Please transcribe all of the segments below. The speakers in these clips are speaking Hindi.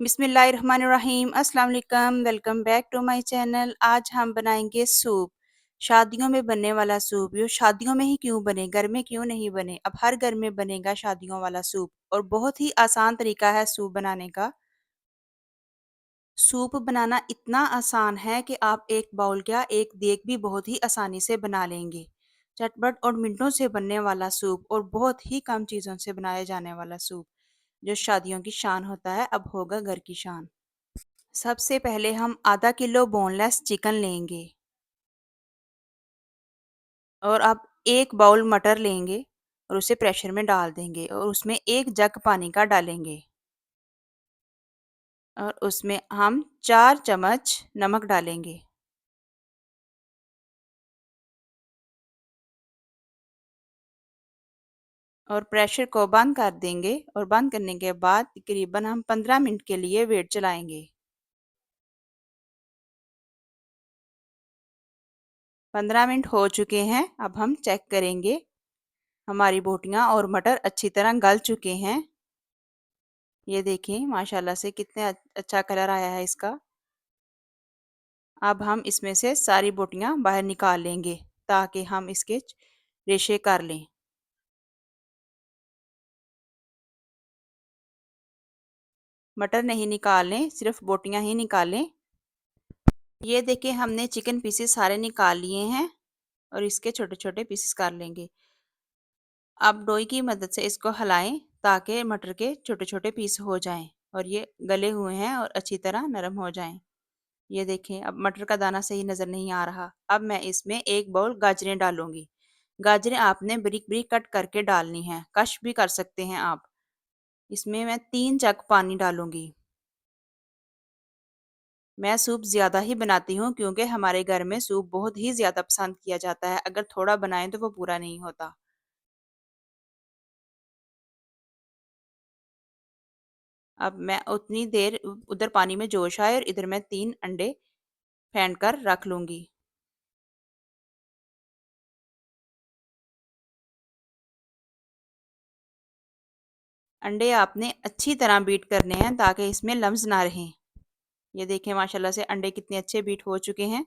बिस्मिल्लाहिर्रहमानिर्रहीम अस्सलाम वालेकुम welcome back to my channel. आज हम बनाएंगे सूप। शादियों में बनने वाला सूप। ये शादियों में ही क्यों बने, घर में क्यों नहीं बने? अब हर घर में बनेगा शादियों वाला सूप और बहुत ही आसान तरीका है सूप बनाने का। सूप बनाना इतना आसान है कि आप एक बाउल क्या एक देग भी बहुत ही आसानी से बना लेंगे। चटपट और मिनटों से बनने वाला सूप और बहुत ही कम चीज़ों से बनाया जाने वाला सूप जो शादियों की शान होता है, अब होगा घर की शान। सबसे पहले हम आधा किलो बोनलेस चिकन लेंगे और अब एक बाउल मटर लेंगे और उसे प्रेशर में डाल देंगे और उसमें एक जग पानी का डालेंगे और उसमें हम 4 चम्मच नमक डालेंगे और प्रेशर को बंद कर देंगे और बंद करने के बाद तकरीबन हम 15 मिनट के लिए वेट चलाएंगे। 15 मिनट हो चुके हैं। अब हम चेक करेंगे हमारी बोटियां और मटर अच्छी तरह गल चुके हैं। ये देखें माशाल्लाह से कितने अच्छा कलर आया है इसका। अब हम इसमें से सारी बोटियां बाहर निकाल लेंगे ताकि हम इसके रेशे कर लें। मटर नहीं निकालें, सिर्फ बोटियां ही निकालें। ये देखिए हमने चिकन पीसेस सारे निकाल लिए हैं और इसके छोटे छोटे पीसेस कर लेंगे। अब डोई की मदद से इसको हिलाएं ताकि मटर के छोटे छोटे पीस हो जाएं और ये गले हुए हैं और अच्छी तरह नरम हो जाएं। ये देखें अब मटर का दाना सही नज़र नहीं आ रहा। अब मैं इसमें एक बाउल गाजरें डालूंगी। गाजरें आपने बारीक बारीक कट करके डालनी है, कश भी कर सकते हैं आप। इसमें मैं 3 जग पानी डालूंगी। मैं सूप ज़्यादा ही बनाती हूँ क्योंकि हमारे घर में सूप बहुत ही ज़्यादा पसंद किया जाता है। अगर थोड़ा बनाएं तो वो पूरा नहीं होता। अब मैं उतनी देर उधर पानी में जोश आए और इधर मैं 3 अंडे फेंट कर रख लूँगी। अंडे आपने अच्छी तरह बीट करने हैं ताकि इसमें लम्स ना रहें। ये देखें माशाल्लाह से अंडे कितने अच्छे बीट हो चुके हैं।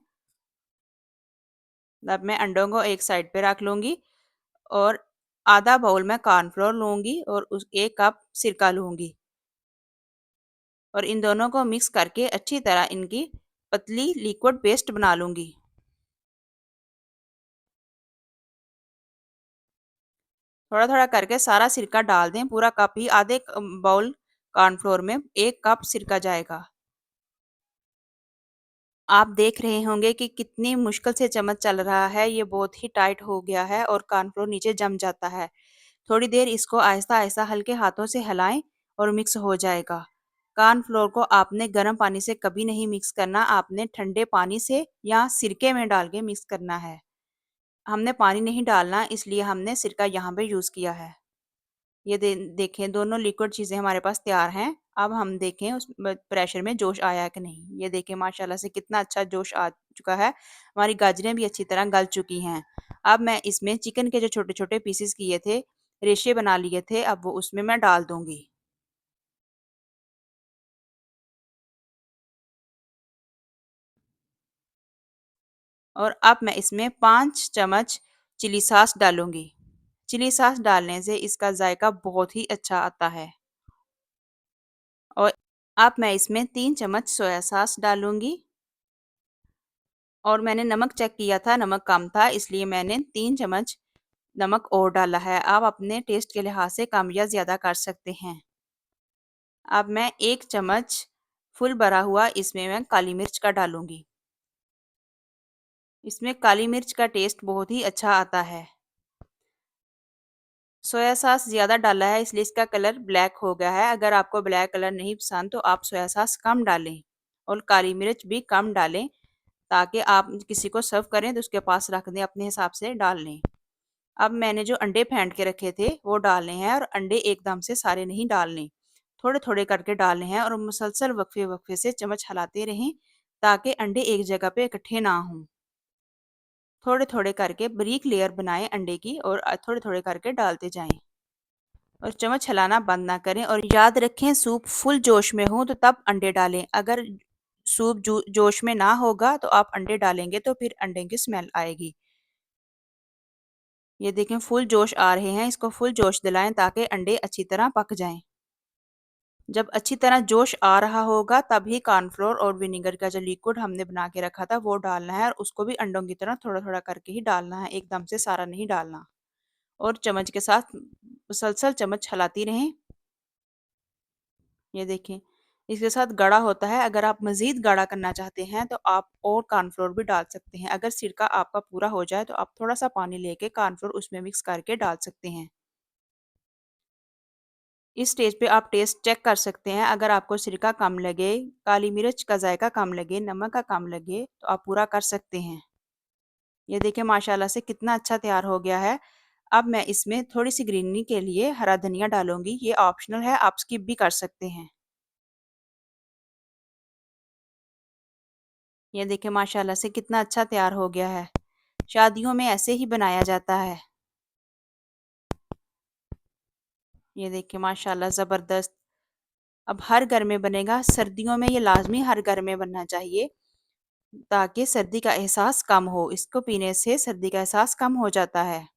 अब मैं अंडों को एक साइड पे रख लूँगी और आधा बाउल में कॉर्नफ्लोर लूँगी और उस 1 कप सिरका लूँगी और इन दोनों को मिक्स करके अच्छी तरह इनकी पतली लिक्विड पेस्ट बना लूँगी। थोड़ा थोड़ा करके सारा सिरका डाल दें, पूरा कप ही, आधे बाउल कॉर्नफ्लोर में 1 कप सिरका जाएगा। आप देख रहे होंगे कि कितनी मुश्किल से चम्मच चल रहा है, ये बहुत ही टाइट हो गया है और कॉर्नफ्लोर नीचे जम जाता है। थोड़ी देर इसको आहिस्ता आहिस्ता हल्के हाथों से हिलाएं और मिक्स हो जाएगा। कॉर्नफ्लोर को आपने गर्म पानी से कभी नहीं मिक्स करना, आपने ठंडे पानी से या सिरके में डाल के मिक्स करना है। हमने पानी नहीं डालना इसलिए हमने सिरका यहाँ पे यूज़ किया है। ये देखें दोनों लिक्विड चीज़ें हमारे पास तैयार हैं। अब हम देखें उस प्रेशर में जोश आया है कि नहीं। ये देखें माशाल्लाह से कितना अच्छा जोश आ चुका है। हमारी गाजरें भी अच्छी तरह गल चुकी हैं। अब मैं इसमें चिकन के जो छोटे छोटे पीसेस किए थे, रेशे बना लिए थे, अब वो उसमें मैं डाल दूंगी। और अब मैं इसमें 5 चम्मच चिली सॉस डालूंगी। चिली सॉस डालने से इसका जायका बहुत ही अच्छा आता है। और अब मैं इसमें 3 चम्मच सोया सॉस डालूंगी और मैंने नमक चेक किया था, नमक कम था इसलिए मैंने 3 चम्मच नमक और डाला है। आप अपने टेस्ट के लिहाज से कम या ज़्यादा कर सकते हैं। अब मैं 1 चम्मच फुल भरा हुआ इसमें मैं काली मिर्च का डालूंगी। इसमें काली मिर्च का टेस्ट बहुत ही अच्छा आता है। सोया सॉस ज़्यादा डाला है इसलिए इसका कलर ब्लैक हो गया है। अगर आपको ब्लैक कलर नहीं पसंद तो आप सोया सॉस कम डालें और काली मिर्च भी कम डालें ताकि आप किसी को सर्व करें तो उसके पास रख दें, अपने हिसाब से डाल लें। अब मैंने जो अंडे फेंट के रखे थे वो डालने हैं और अंडे एकदम से सारे नहीं डालने, थोड़े थोड़े करके डालने हैं और मुसलसल वक्फे वक्फे से चम्मच हिलाते रहें ताकि अंडे एक जगह पे इकट्ठे ना हों। थोड़े थोड़े करके बारीक लेयर बनाएं अंडे की और थोड़े थोड़े करके डालते जाएं। और चम्मच हिलाना बंद ना करें और याद रखें सूप फुल जोश में हो तो तब अंडे डालें। अगर सूप जोश में ना होगा तो आप अंडे डालेंगे तो फिर अंडे की स्मेल आएगी। ये देखें फुल जोश आ रहे हैं, इसको फुल जोश दिलाएं ताकि अंडे अच्छी तरह पक जाएं। जब अच्छी तरह जोश आ रहा होगा तभी कॉर्नफ्लोर और विनेगर का जो लिक्विड हमने बना के रखा था वो डालना है और उसको भी अंडों की तरह थोड़ा थोड़ा करके ही डालना है, एकदम से सारा नहीं डालना। और चम्मच के साथ मुसलसल चम्मच हिलाती रहें। ये देखें इसके साथ गाढ़ा होता है। अगर आप मज़ीद गाढ़ा करना चाहते हैं तो आप और कॉर्नफ्लोर भी डाल सकते हैं। अगर सिरका आपका पूरा हो जाए तो आप थोड़ा सा पानी लेके कॉर्नफ्लोर उसमें मिक्स करके डाल सकते हैं। इस स्टेज पे आप टेस्ट चेक कर सकते हैं। अगर आपको सिरका कम लगे, काली मिर्च का जायका कम लगे, नमक का कम लगे तो आप पूरा कर सकते हैं। ये देखिए माशाल्लाह से कितना अच्छा तैयार हो गया है। अब मैं इसमें थोड़ी सी ग्रीनरी के लिए हरा धनिया डालूंगी। ये ऑप्शनल है, आप स्किप भी कर सकते हैं। ये देखिए माशाल्लाह से कितना अच्छा तैयार हो गया है। शादियों में ऐसे ही बनाया जाता है। ये देखिए माशाल्लाह ज़बरदस्त। अब हर घर में बनेगा। सर्दियों में ये लाजमी हर घर में बनना चाहिए ताकि सर्दी का एहसास कम हो। इसको पीने से सर्दी का एहसास कम हो जाता है।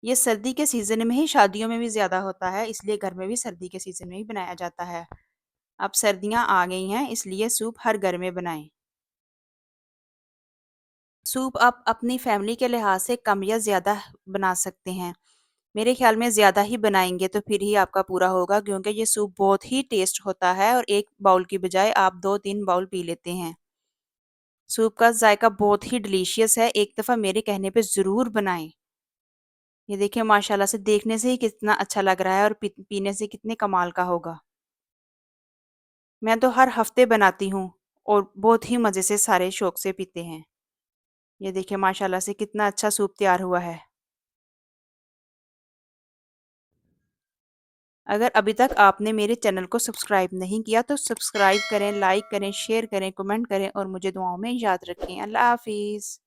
ये सर्दी के सीज़न में ही, शादियों में भी ज़्यादा होता है, इसलिए घर में भी सर्दी के सीज़न में ही बनाया जाता है। अब सर्दियाँ आ गई हैं इसलिए सूप हर घर में बनाएं। सूप आप अपनी फैमिली के लिहाज से कम या ज़्यादा बना सकते हैं। मेरे ख्याल में ज़्यादा ही बनाएंगे तो फिर ही आपका पूरा होगा, क्योंकि ये सूप बहुत ही टेस्ट होता है और एक बाउल की बजाय आप 2-3 बाउल पी लेते हैं। सूप का जायका बहुत ही डिलीशियस है, एक दफ़ा मेरे कहने पे ज़रूर बनाएं। ये देखिए माशाल्लाह से देखने से ही कितना अच्छा लग रहा है और पीने से कितने कमाल का होगा। मैं तो हर हफ्ते बनाती हूँ और बहुत ही मज़े से सारे शौक से पीते हैं। ये देखिए माशाल्लाह से कितना अच्छा सूप तैयार हुआ है। अगर अभी तक आपने मेरे चैनल को सब्सक्राइब नहीं किया तो सब्सक्राइब करें, लाइक करें, शेयर करें, कमेंट करें और मुझे दुआओं में याद रखें। अल्लाह हाफ़िज़।